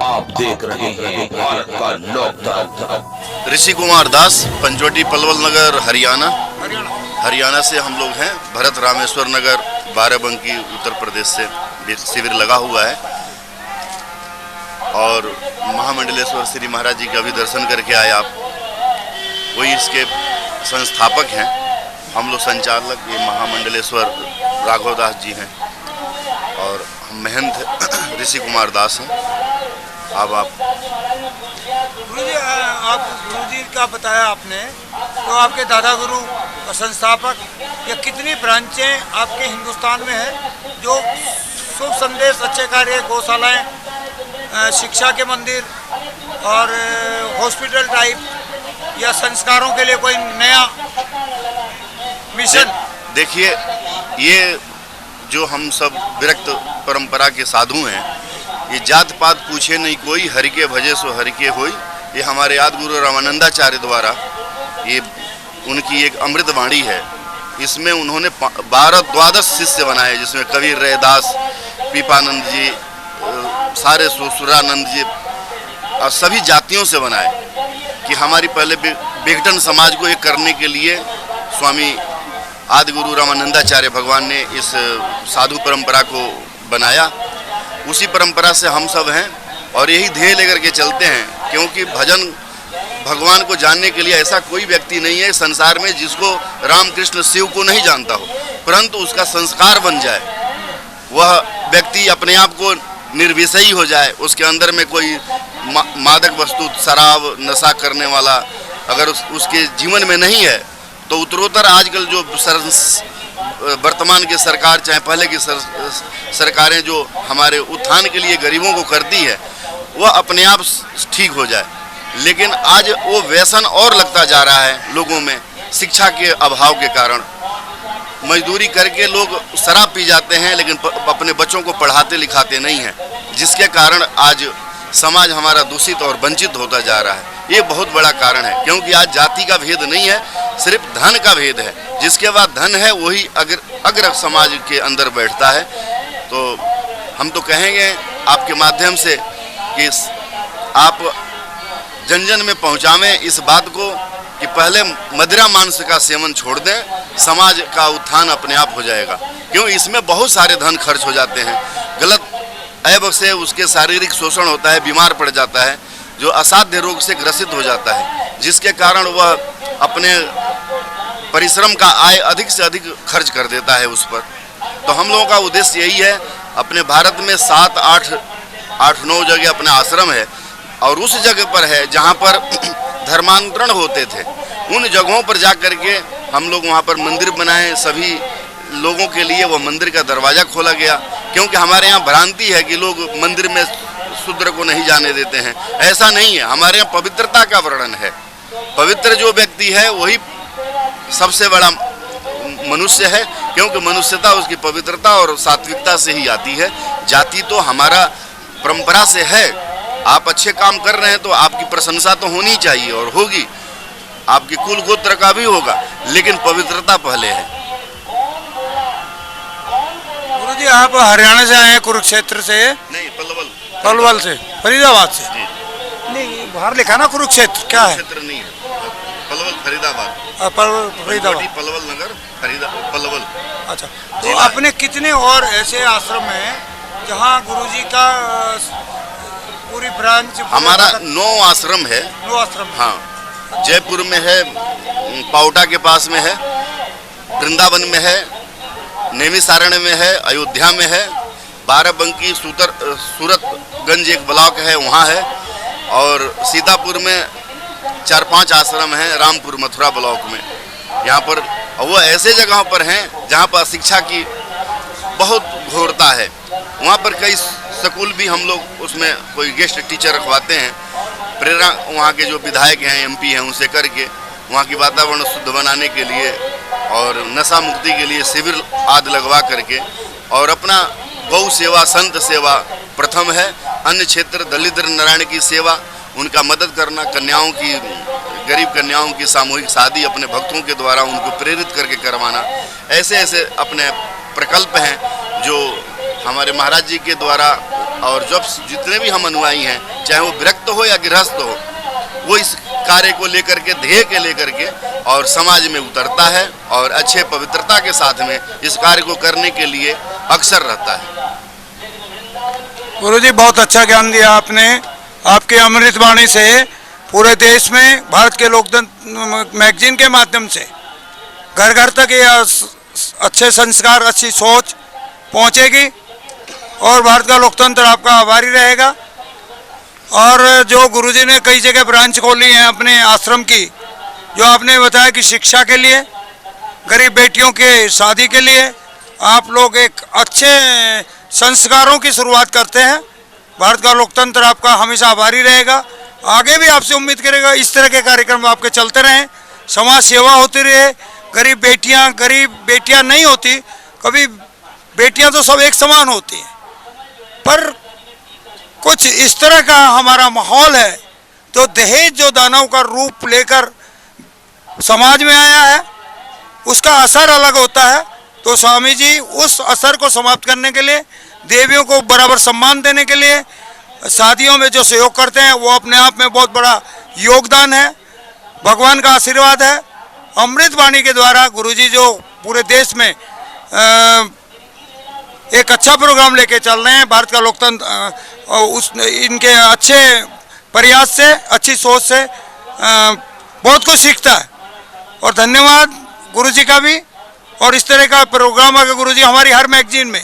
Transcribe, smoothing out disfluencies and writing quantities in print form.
आप देख रहे हैं भारत का लोकतंत्र। ऋषि कुमार दास, पंचवटी पलवल नगर, हरियाणा से हम लोग हैं। भरत रामेश्वर नगर, बाराबंकी, उत्तर प्रदेश से शिविर लगा हुआ है और महामंडलेश्वर श्री महाराज जी का भी दर्शन करके आए आप। वही इसके संस्थापक हैं, हम लोग संचालक ये महामंडलेश्वर राघवदास जी हैं और महंत ऋषि कुमार दास हैं। अब आप गुरुजी का बताया आपने, तो आपके दादा गुरु संस्थापक या कितनी ब्रांचें आपके हिंदुस्तान में हैं जो शुभ संदेश, अच्छे कार्य, गौशालाएं, शिक्षा के मंदिर और हॉस्पिटल टाइप या संस्कारों के लिए कोई नया मिशन? देखिए, ये जो हम सब विरक्त परंपरा के साधु हैं, ये जात पात पूछे नहीं कोई, हरि के भजे सो हरि के होई। ये हमारे आदि गुरु रामानंदाचार्य द्वारा ये उनकी एक अमृत वाणी है। इसमें उन्होंने 12 शिष्य बनाए, जिसमें कबीर, रैदास, पीपानंद जी, सारे सुरानंद जी और सभी जातियों से बनाए कि हमारी पहले विघटन समाज को एक करने के लिए स्वामी आदि गुरु रामानंदाचार्य भगवान ने इस साधु परंपरा को बनाया। उसी परंपरा से हम सब हैं और यही ध्येय लेकर के चलते हैं, क्योंकि भजन भगवान को जानने के लिए ऐसा कोई व्यक्ति नहीं है संसार में जिसको राम कृष्ण शिव को नहीं जानता हो, परंतु उसका संस्कार बन जाए, वह व्यक्ति अपने आप को निर्विषयी हो जाए, उसके अंदर में कोई मादक वस्तु, शराब, नशा करने वाला अगर उसके जीवन में नहीं है, तो उत्तरोत्तर आजकल जो वर्तमान की सरकार, चाहे पहले की सरकारें जो हमारे उत्थान के लिए गरीबों को करती है, वह अपने आप ठीक हो जाए। लेकिन आज वो व्यसन और लगता जा रहा है लोगों में, शिक्षा के अभाव के कारण। मजदूरी करके लोग शराब पी जाते हैं, लेकिन अपने बच्चों को पढ़ाते लिखाते नहीं हैं, जिसके कारण आज समाज हमारा दूषित और वंचित होता जा रहा है। ये बहुत बड़ा कारण है, क्योंकि आज जाति का भेद नहीं है, सिर्फ धन का भेद है। जिसके बाद धन है वही अग्र समाज के अंदर बैठता है। तो हम तो कहेंगे आपके माध्यम से कि आप जन जन में पहुंचावें इस बात को कि पहले मदिरा मांस का सेवन छोड़ दें, समाज का उत्थान अपने आप हो जाएगा। क्यों? इसमें बहुत सारे धन खर्च हो जाते हैं, गलत ऐब से उसके शारीरिक शोषण होता है, बीमार पड़ जाता है, जो असाध्य रोग से ग्रसित हो जाता है, जिसके कारण वह अपने परिश्रम का आय अधिक से अधिक खर्च कर देता है उस पर। तो हम लोगों का उद्देश्य यही है, अपने भारत में 7, 8, 9 जगह अपने आश्रम है और उस जगह पर है जहाँ पर धर्मांतरण होते थे, उन जगहों पर जा कर के हम लोग वहाँ पर मंदिर बनाए। सभी लोगों के लिए वो मंदिर का दरवाज़ा खोला गया, क्योंकि हमारे यहाँ भ्रांति है कि लोग मंदिर में शूद्र को नहीं जाने देते हैं। ऐसा नहीं है, हमारे यहाँ पवित्रता का वर्णन है। पवित्र जो व्यक्ति है वही सबसे बड़ा मनुष्य है, क्योंकि मनुष्यता उसकी पवित्रता और सात्विकता से ही आती है। जाति तो हमारा परंपरा से है। आप अच्छे काम कर रहे हैं तो आपकी प्रशंसा तो होनी चाहिए और होगी, आपकी कुल गोत्र का भी होगा, लेकिन पवित्रता पहले है। गुरुजी, आप हरियाणा से आए हैं? कुरुक्षेत्र से? नहीं, पलवल से, फरीदाबाद से। नहीं, बाहर लिखा ना कुरुक्षेत्र, क्या है? क्षेत्र नहीं है, पलवल, फरीदाबाद। फरीदाबाद, पलवल नगर, पलवल। अच्छा, तो अपने कितने और ऐसे आश्रम हैं जहाँ गुरुजी का पूरी ब्रांच? हमारा 9 आश्रम है। 9 आश्रम? हाँ, जयपुर में है, पावटा के पास में है, वृंदावन में है, नेमिसारण में है, अयोध्या में है, बाराबंकी, सूरतगंज एक ब्लॉक है वहाँ है, और सीतापुर में 4-5 आश्रम हैं, रामपुर मथुरा ब्लॉक में। यहाँ पर वो ऐसे जगहों पर हैं जहाँ पर शिक्षा की बहुत घोरता है। वहाँ पर कई स्कूल भी हम लोग उसमें कोई गेस्ट टीचर रखवाते हैं, प्रेरणा वहाँ के जो विधायक हैं, MP हैं, उनसे करके वहाँ की वातावरण शुद्ध बनाने के लिए और नशा मुक्ति के लिए शिविर आदि लगवा करके, और अपना गौ सेवा, संत सेवा प्रथम है। अन्य क्षेत्र दलित नारायण की सेवा, उनका मदद करना, कन्याओं की, गरीब कन्याओं की सामूहिक शादी अपने भक्तों के द्वारा उनको प्रेरित करके करवाना, ऐसे ऐसे अपने प्रकल्प हैं जो हमारे महाराज जी के द्वारा, और जब जितने भी हम अनुयायी हैं, चाहे वो विरक्त हो या गृहस्थ हो, वो इस कार्य को लेकर के, ध्येय के लेकर के और समाज में उतरता है और अच्छे पवित्रता के साथ में इस कार्य को करने के लिए अक्सर रहता है। गुरुजी बहुत अच्छा ज्ञान दिया आपने। आपके अमृत वाणी से पूरे देश में भारत के लोकतंत्र मैगजीन के माध्यम से घर घर तक ये अच्छे संस्कार, अच्छी सोच पहुंचेगी और भारत का लोकतंत्र आपका आभारी रहेगा। और जो गुरुजी ने कई जगह ब्रांच खोली हैं अपने आश्रम की, जो आपने बताया कि शिक्षा के लिए, गरीब बेटियों के शादी के लिए आप लोग एक अच्छे संस्कारों की शुरुआत करते हैं। भारत का लोकतंत्र आपका हमेशा आभारी रहेगा। आगे भी आपसे उम्मीद करेगा इस तरह के कार्यक्रम आपके चलते रहें, समाज सेवा होती रहे। गरीब बेटियां नहीं होती, कभी बेटियां तो सब एक समान होती हैं, पर कुछ इस तरह का हमारा माहौल है तो दहेज जो दानव का रूप लेकर समाज में आया है, उसका असर अलग होता है। तो स्वामी जी उस असर को समाप्त करने के लिए, देवियों को बराबर सम्मान देने के लिए शादियों में जो सहयोग करते हैं, वो अपने आप में बहुत बड़ा योगदान है। भगवान का आशीर्वाद है। अमृत वाणी के द्वारा गुरुजी जो पूरे देश में एक अच्छा प्रोग्राम लेके चल रहे हैं, भारत का लोकतंत्र इनके अच्छे प्रयास से, अच्छी सोच से बहुत कुछ सीखता है। और धन्यवाद गुरुजी का भी। और इस तरह का प्रोग्राम अगर गुरुजी हमारी हर मैगजीन में